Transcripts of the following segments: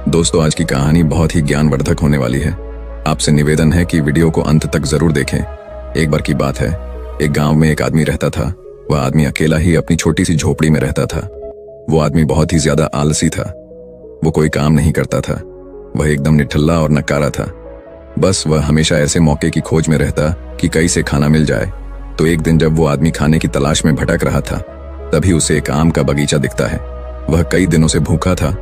दोस्तों, आज की कहानी बहुत ही ज्ञानवर्धक होने वाली है। आपसे निवेदन है कि वीडियो को अंत तक जरूर देखें। एक बार की बात है, एक गांव में एक आदमी रहता था। वह आदमी अकेला ही अपनी छोटी सी झोपड़ी में रहता था। वो आदमी बहुत ही ज्यादा आलसी था। वो कोई काम नहीं करता था। वह एकदम निठल्ला और नकारा था। बस वह हमेशा ऐसे मौके की खोज में रहता कि कहीं से खाना मिल जाए। तो एक दिन जब वो आदमी खाने की तलाश में भटक रहा था, तभी उसे एक आम का बगीचा दिखता है। वह कई दिनों से भूखा था,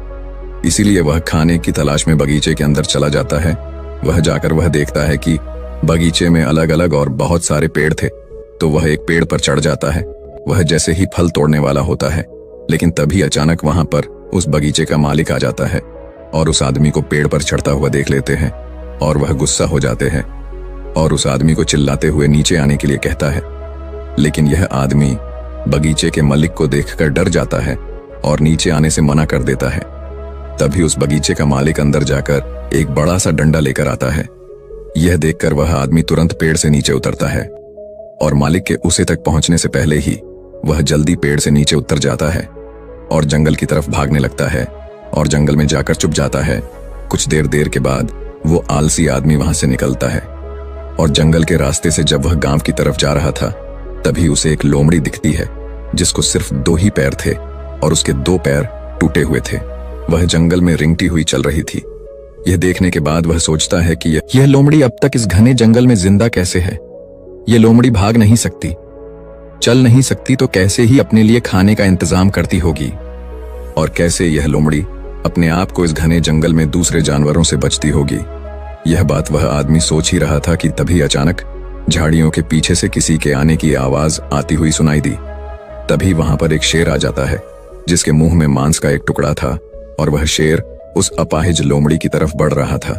इसीलिए वह खाने की तलाश में बगीचे के अंदर चला जाता है। वह जाकर वह देखता है कि बगीचे में अलग अलग और बहुत सारे पेड़ थे। तो वह एक पेड़ पर चढ़ जाता है। वह जैसे ही फल तोड़ने वाला होता है, लेकिन तभी अचानक वहां पर उस बगीचे का मालिक आ जाता है और उस आदमी को पेड़ पर चढ़ता हुआ देख लेते हैं और वह गुस्सा हो जाते हैं और उस आदमी को चिल्लाते हुए नीचे आने के लिए कहता है। लेकिन यह आदमी बगीचे के मालिक को देखकर डर जाता है और नीचे आने से मना कर देता है। तभी उस बगीचे का मालिक अंदर जाकर एक बड़ा सा डंडा लेकर आता है। यह देखकर वह आदमी तुरंत पेड़ से नीचे उतरता है और मालिक के उसे तक पहुंचने से पहले ही वह जल्दी पेड़ से नीचे उतर जाता है और जंगल की तरफ भागने लगता है और जंगल में जाकर छुप जाता है। कुछ देर के बाद वो आलसी आदमी वहां से निकलता है और जंगल के रास्ते से जब वह गांव की तरफ जा रहा था, तभी उसे एक लोमड़ी दिखती है जिसको सिर्फ 2 ही पैर थे और उसके 2 पैर टूटे हुए थे। वह जंगल में रिंगती हुई चल रही थी। यह देखने के बाद वह सोचता है कि यह लोमड़ी अब तक इस घने जंगल में जिंदा कैसे है। यह लोमड़ी भाग नहीं सकती, चल नहीं सकती, तो कैसे ही अपने लिए खाने का इंतजाम करती होगी और कैसे यह लोमड़ी अपने आप को इस घने जंगल में दूसरे जानवरों से बचती होगी। यह बात वह आदमी सोच ही रहा था कि तभी अचानक झाड़ियों के पीछे से किसी के आने की आवाज आती हुई सुनाई दी। तभी वहां पर एक शेर आ जाता है जिसके मुंह में मांस का एक टुकड़ा था और वह शेर उस अपाहिज लोमड़ी की तरफ बढ़ रहा था।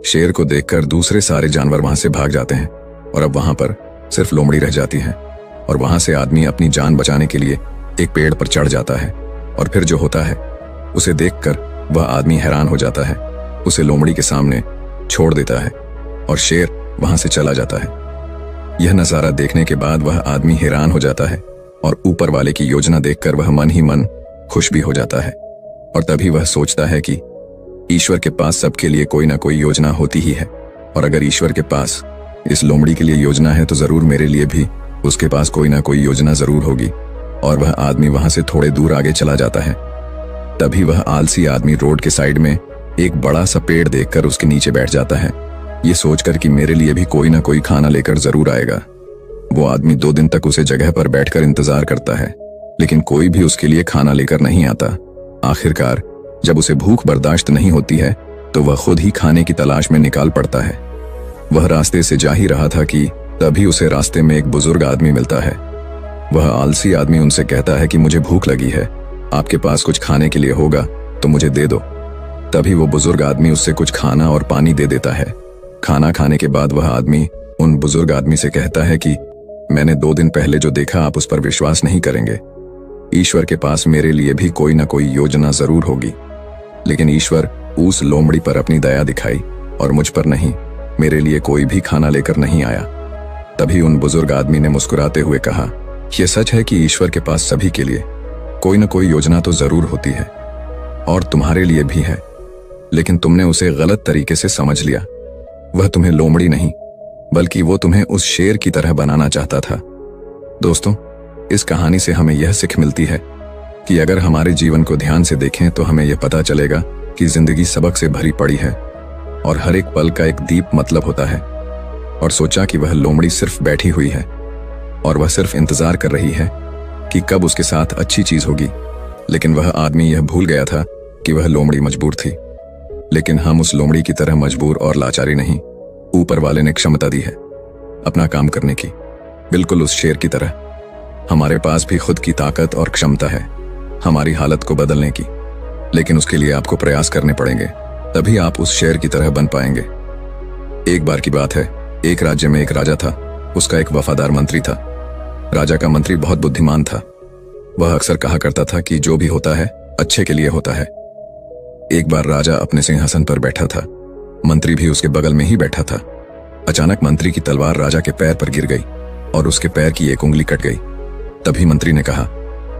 शेर को देखकर दूसरे सारे जानवर वहां से भाग जाते हैं और अब वहां पर सिर्फ लोमड़ी रह जाती है। और वहां से आदमी अपनी जान बचाने के लिए एक पेड़ पर चढ़ जाता है और फिर जो होता है उसे देखकर वह आदमी हैरान हो जाता है। उसे लोमड़ी के सामने छोड़ देता है और शेर वहां से चला जाता है। यह नजारा देखने के बाद वह आदमी हैरान हो जाता है और ऊपर वाले की योजना देखकर वह मन ही मन खुश भी हो जाता है। और तभी वह सोचता है कि ईश्वर के पास सबके लिए कोई ना कोई योजना होती ही है, और अगर ईश्वर के पास इस लोमड़ी के लिए योजना है तो जरूर मेरे लिए भी उसके पास कोई ना कोई योजना जरूर होगी। और वह आदमी वहां से थोड़े दूर आगे चला जाता है। तभी वह आलसी आदमी रोड के साइड में एक बड़ा सा पेड़ देखकर उसके नीचे बैठ जाता है, ये सोचकर कि मेरे लिए भी कोई ना कोई खाना लेकर जरूर आएगा। वो आदमी 2 दिन तक उसे जगह पर बैठकर इंतजार करता है, लेकिन कोई भी उसके लिए खाना लेकर नहीं आता। आखिरकार जब उसे भूख बर्दाश्त नहीं होती है तो वह खुद ही खाने की तलाश में निकाल पड़ता है। वह रास्ते से जा ही रहा था कि तभी उसे रास्ते में एक बुजुर्ग आदमी मिलता है। वह आलसी आदमी उनसे कहता है कि मुझे भूख लगी है, आपके पास कुछ खाने के लिए होगा तो मुझे दे दो। तभी वो बुजुर्ग आदमी उससे कुछ खाना और पानी दे देता है। खाना खाने के बाद वह आदमी उन बुजुर्ग आदमी से कहता है कि मैंने 2 दिन पहले जो देखा आप उस पर विश्वास नहीं करेंगे। ईश्वर के पास मेरे लिए भी कोई ना कोई योजना जरूर होगी, लेकिन ईश्वर उस लोमड़ी पर अपनी दया दिखाई और मुझ पर नहीं, मेरे लिए कोई भी खाना लेकर नहीं आया। तभी उन बुजुर्ग आदमी ने मुस्कुराते हुए कहा, यह सच है कि ईश्वर के पास सभी के लिए कोई ना कोई योजना तो जरूर होती है और तुम्हारे लिए भी है, लेकिन तुमने उसे गलत तरीके से समझ लिया। वह तुम्हें लोमड़ी नहीं बल्कि वो तुम्हें उस शेर की तरह बनाना चाहता था। दोस्तों, इस कहानी से हमें यह सीख मिलती है कि अगर हमारे जीवन को ध्यान से देखें तो हमें यह पता चलेगा कि जिंदगी सबक से भरी पड़ी है और हर एक पल का एक दीप मतलब होता है। और सोचा कि वह लोमड़ी सिर्फ बैठी हुई है और वह सिर्फ इंतजार कर रही है कि कब उसके साथ अच्छी चीज होगी, लेकिन वह आदमी यह भूल गया था कि वह लोमड़ी मजबूर थी। लेकिन हम उस लोमड़ी की तरह मजबूर और लाचारी नहीं, ऊपर वाले ने क्षमता दी है अपना काम करने की, बिल्कुल उस शेर की तरह। हमारे पास भी खुद की ताकत और क्षमता है हमारी हालत को बदलने की, लेकिन उसके लिए आपको प्रयास करने पड़ेंगे, तभी आप उस शेर की तरह बन पाएंगे। एक बार की बात है, एक राज्य में एक राजा था। उसका एक वफादार मंत्री था। राजा का मंत्री बहुत बुद्धिमान था। वह अक्सर कहा करता था कि जो भी होता है अच्छे के लिए होता है। एक बार राजा अपने सिंहासन पर बैठा था, मंत्री भी उसके बगल में ही बैठा था। अचानक मंत्री की तलवार राजा के पैर पर गिर गई और उसके पैर की एक उंगली कट गई। तभी मंत्री ने कहा,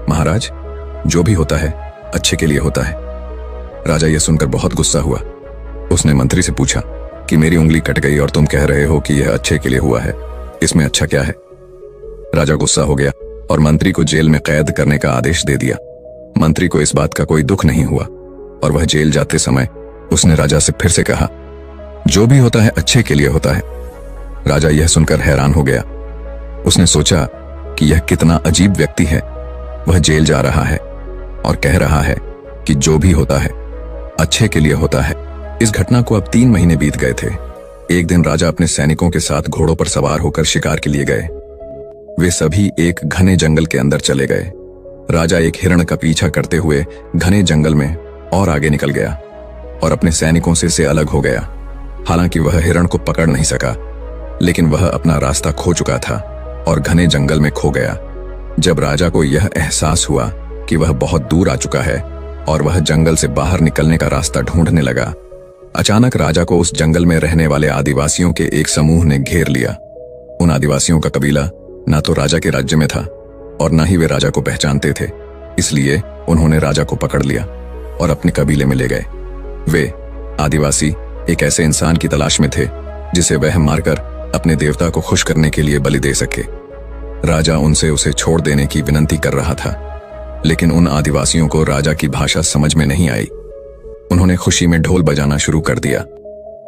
महाराज, जो भी होता है अच्छे के लिए होता है। राजा यह सुनकर बहुत गुस्सा हुआ। उसने मंत्री से पूछा कि मेरी उंगली कट गई और तुम कह रहे हो कि यह अच्छे के लिए हुआ है, इसमें अच्छा क्या है? राजा गुस्सा हो गया और मंत्री को जेल में कैद करने का आदेश दे दिया। मंत्री को इस बात का कोई दुख नहीं हुआ और वह जेल जाते समय उसने राजा से फिर से कहा, जो भी होता है अच्छे के लिए होता है। राजा यह सुनकर हैरान हो गया। उसने सोचा कि यह कितना अजीब व्यक्ति है। वह जेल जा रहा है और कह रहा है कि जो भी होता है अच्छे के लिए होता है। इस घटना को अब 3 महीने बीत गए थे। एक दिन राजा अपने सैनिकों के साथ घोड़ों पर सवार होकर शिकार के लिए गए। वे सभी एक घने जंगल के अंदर चले गए। राजा एक हिरण का पीछा करते हुए घने जंगल में और आगे निकल गया और अपने सैनिकों से अलग हो गया। हालांकि वह हिरण को पकड़ नहीं सका, लेकिन वह अपना रास्ता खो चुका था और घने जंगल में खो गया। जब राजा को यह एहसास हुआ कि वह बहुत दूर आ चुका है और वह जंगल से बाहर निकलने का रास्ता ढूंढने लगा, अचानक राजा को उस जंगल में रहने वाले आदिवासियों के एक समूह ने घेर लिया। उन आदिवासियों का कबीला ना तो राजा के राज्य में था और ना ही वे राजा को पहचानते थे। इसलिए उन्होंने राजा को पकड़ लिया और अपने कबीले में ले गए। वे आदिवासी एक ऐसे इंसान की तलाश में थे जिसे वह मारकर अपने देवता को खुश करने के लिए बलि दे सके। राजा उनसे उसे छोड़ देने की विनती कर रहा था, लेकिन उन आदिवासियों को राजा की भाषा समझ में नहीं आई। उन्होंने खुशी में ढोल बजाना शुरू कर दिया।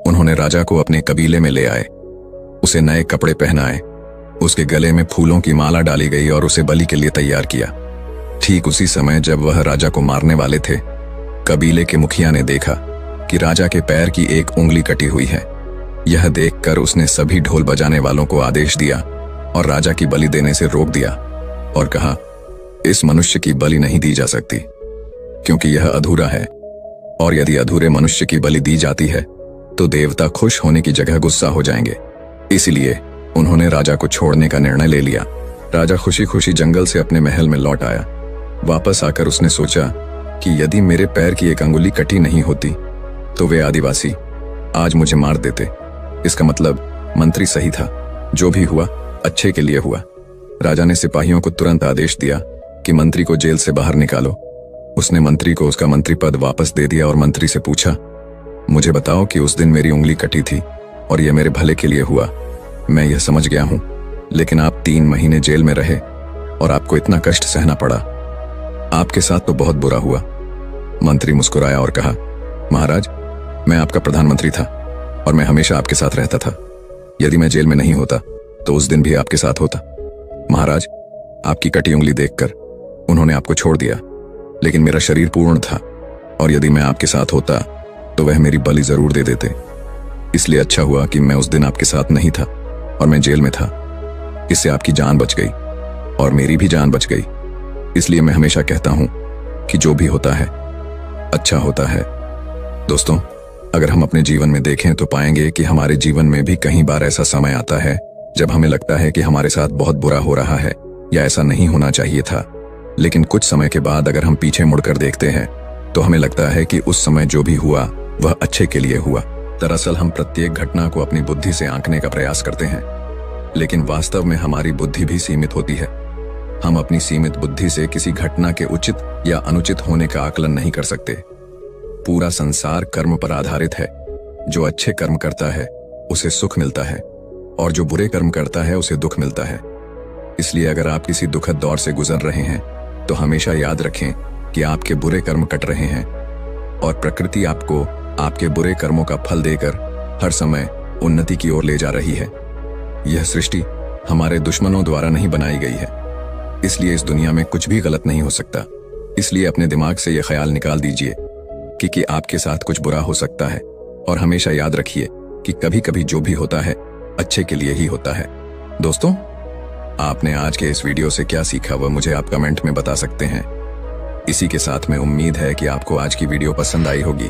उन्होंने राजा को अपने कबीले में ले आए, उसे नए कपड़े पहनाए, उसके गले में फूलों की माला डाली गई और उसे बलि के लिए तैयार किया। ठीक उसी समय जब वह राजा को मारने वाले थे, कबीले के मुखिया ने देखा कि राजा के पैर की एक उंगली कटी हुई है। यह देखकर उसने सभी ढोल बजाने वालों को आदेश दिया और राजा की बलि देने से रोक दिया और कहा, इस मनुष्य की बलि नहीं दी जा सकती क्योंकि यह अधूरा है, और यदि अधूरे मनुष्य की बलि दी जाती है तो देवता खुश होने की जगह गुस्सा हो जाएंगे। इसलिए उन्होंने राजा को छोड़ने का निर्णय ले लिया। राजा खुशी खुशी जंगल से अपने महल में लौट आया। वापस आकर उसने सोचा कि यदि मेरे पैर की एक अंगुली कटी नहीं होती तो वे आदिवासी आज मुझे मार देते। इसका मतलब मंत्री सही था, जो भी हुआ अच्छे के लिए हुआ। राजा ने सिपाहियों को तुरंत आदेश दिया कि मंत्री को जेल से बाहर निकालो। उसने मंत्री को उसका मंत्री पद वापस दे दिया और मंत्री से पूछा, मुझे बताओ कि उस दिन मेरी उंगली कटी थी और यह मेरे भले के लिए हुआ। मैं यह समझ गया हूं, लेकिन आप 3 महीने जेल में रहे और आपको इतना कष्ट सहना पड़ा। आपके साथ तो बहुत बुरा हुआ। मंत्री मुस्कुराया और कहा, महाराज, मैं आपका प्रधानमंत्री था और मैं हमेशा आपके साथ रहता था। यदि मैं जेल में नहीं होता तो उस दिन भी आपके साथ होता। महाराज, आपकी कटी उंगली देखकर उन्होंने आपको छोड़ दिया, लेकिन मेरा शरीर पूर्ण था और यदि मैं आपके साथ होता तो वह मेरी बलि जरूर दे देते। इसलिए अच्छा हुआ कि मैं उस दिन आपके साथ नहीं था और मैं जेल में था। इससे आपकी जान बच गई और मेरी भी जान बच गई। इसलिए मैं हमेशा कहता हूं कि जो भी होता है अच्छा होता है। दोस्तों, अगर हम अपने जीवन में देखें तो पाएंगे कि हमारे जीवन में भी कई बार ऐसा समय आता है जब हमें लगता है कि हमारे साथ बहुत बुरा हो रहा है या ऐसा नहीं होना चाहिए था। लेकिन कुछ समय के बाद अगर हम पीछे मुड़कर देखते हैं तो हमें लगता है कि उस समय जो भी हुआ वह अच्छे के लिए हुआ। दरअसल हम प्रत्येक घटना को अपनी बुद्धि से आंकने का प्रयास करते हैं, लेकिन वास्तव में हमारी बुद्धि भी सीमित होती है। हम अपनी सीमित बुद्धि से किसी घटना के उचित या अनुचित होने का आकलन नहीं कर सकते। पूरा संसार कर्म पर आधारित है। जो अच्छे कर्म करता है उसे सुख मिलता है और जो बुरे कर्म करता है उसे दुख मिलता है। इसलिए अगर आप किसी दुखद दौर से गुजर रहे हैं तो हमेशा याद रखें कि आपके बुरे कर्म कट रहे हैं और प्रकृति आपको आपके बुरे कर्मों का फल देकर हर समय उन्नति की ओर ले जा रही है। यह सृष्टि हमारे दुश्मनों द्वारा नहीं बनाई गई है, इसलिए इस दुनिया में कुछ भी गलत नहीं हो सकता। इसलिए अपने दिमाग से यह ख्याल निकाल दीजिए कि आपके साथ कुछ बुरा हो सकता है, और हमेशा याद रखिए कि कभी कभी जो भी होता है अच्छे के लिए ही होता है। दोस्तों, आपने आज के इस वीडियो से क्या सीखा वह मुझे आप कमेंट में बता सकते हैं। इसी के साथ में उम्मीद है कि आपको आज की वीडियो पसंद आई होगी,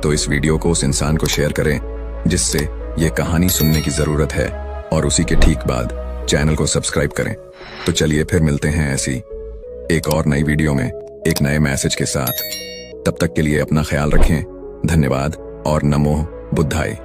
तो इस वीडियो को उस इंसान को शेयर करें जिससे ये कहानी सुनने की जरूरत है, और उसी के ठीक बाद चैनल को सब्सक्राइब करें। तो चलिए फिर मिलते हैं ऐसी एक और नई वीडियो में एक नए मैसेज के साथ। तब तक के लिए अपना ख्याल रखें। धन्यवाद और नमो बुद्धाय।